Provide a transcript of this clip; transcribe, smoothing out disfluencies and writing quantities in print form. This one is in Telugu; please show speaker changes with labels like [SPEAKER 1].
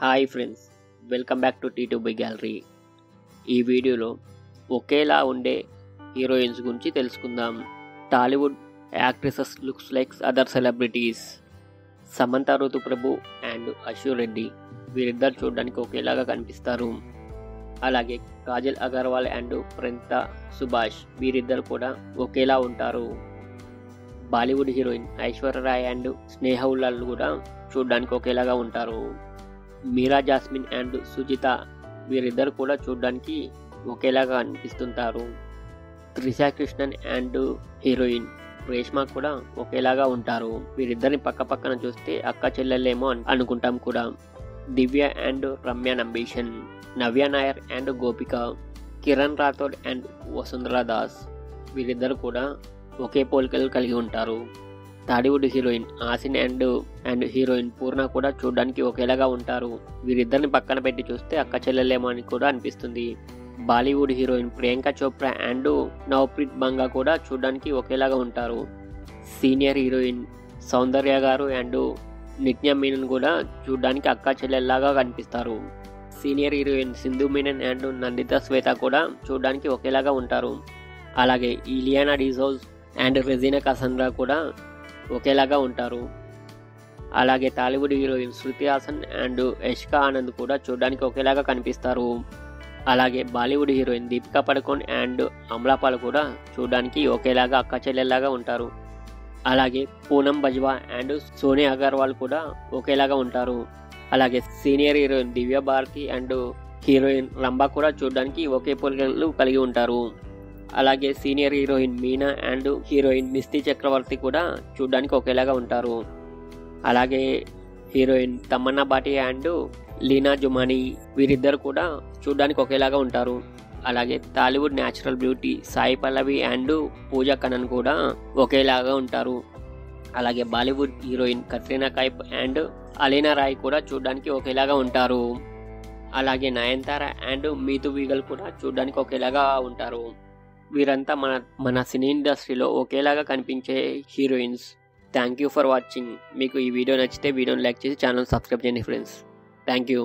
[SPEAKER 1] Hi friends, welcome back to T2B gallery. ఈ వీడియోలో ఒకేలా ఉండే హీరోయిన్స్ గురించి తెలుసుకుందాం. Tollywood actresses looks like other celebrities. Samantha Ruthuprabhu and Ashu Reddy వీరిద్దరు చూడడానికి ఒకేలాగా కనిపిస్తారు. అలాగే కాజల్ అగర్వాల్ అండ్ ప్రణీత సుభాష్ వీరిద్దరు కూడా ఒకేలా ఉంటారు. Bollywood heroine Aishwarya Rai and Sneha Ullal కూడా చూడడానికి ఒకేలాగా ఉంటారు. మీరా జాస్మిన్ అండ్ సుజిత వీరిద్దరు కూడా చూడడానికి ఒకేలాగా అనిపిస్తుంటారు. త్రిషా కృష్ణన్ అండ్ హీరోయిన్ రేష్మా కూడా ఒకేలాగా ఉంటారు. వీరిద్దరిని పక్క పక్కన చూస్తే అక్క చెల్లెలేమో అనుకుంటాం కూడా. Divya and Ramya Nambeesan, Navya Nair and Gopika, Kiran Rathod and Vasundhara Das వీరిద్దరు కూడా ఒకే పోలికలు కలిగి ఉంటారు. Tollywood heroine Asin and heroine Poorna కూడా చూడడానికి ఒకేలాగా ఉంటారు. వీరిద్దరిని పక్కన పెట్టి చూస్తే అక్క చెల్లెలేమో అని కూడా అనిపిస్తుంది. బాలీవుడ్ హీరోయిన్ ప్రియాంక చోప్రా అండ్ నవప్రీత్ బంగా కూడా చూడడానికి ఒకేలాగా ఉంటారు. సీనియర్ హీరోయిన్ సౌందర్య గారు అండ్ నిత్య మీనన్ కూడా చూడడానికి అక్క చెల్లెల్లాగా కనిపిస్తారు. Senior heroine Sindhu Menon and Nanditha Swetha కూడా చూడడానికి ఒకేలాగా ఉంటారు. అలాగే ఇలియానా డిజోజ్ అండ్ రెజీనా కసంద్రా కూడా ఒకేలాగా ఉంటారు. అలాగే Tollywood heroine Shruti Haasan and Yashika Anand కూడా చూడడానికి ఒకేలాగా కనిపిస్తారు. అలాగే Bollywood heroine Deepika Padukone and Amala Paul కూడా చూడడానికి ఒకేలాగా అక్క చెల్లెల్లాగా ఉంటారు. అలాగే పూనం బజ్వా అండ్ సోనియా అగర్వాల్ కూడా ఒకేలాగా ఉంటారు. అలాగే senior heroine Divya Bharathi and heroine Rambha కూడా చూడడానికి ఒకే పోలికలు కలిగి ఉంటారు. అలాగే senior heroine Meena and heroine Mishti Chakraborty కూడా చూడడానికి ఒకేలాగా ఉంటారు. అలాగే హీరోయిన్ తమన్నా భాటియా అండ్ లీనా జుమానీ వీరిద్దరు కూడా చూడడానికి ఒకేలాగా ఉంటారు. అలాగే Tollywood natural beauty Sai Pallavi and Pooja Kannan కూడా ఒకేలాగా ఉంటారు. అలాగే Bollywood heroine Katrina Kaif and Alina Rai కూడా చూడడానికి ఒకేలాగా ఉంటారు. అలాగే నయనతార అండ్ మీతు వీగల్ కూడా చూడడానికి ఒకేలాగా ఉంటారు. వీరంతా మన సినీ ఇండస్ట్రీలో ఒకేలాగా కనిపించే heroines. Thank you for watching. మీకు ఈ వీడియో నచ్చితే వీడియోని లైక్ చేసి ఛానల్ సబ్స్క్రైబ్ చేయండి ఫ్రెండ్స్. Thank you.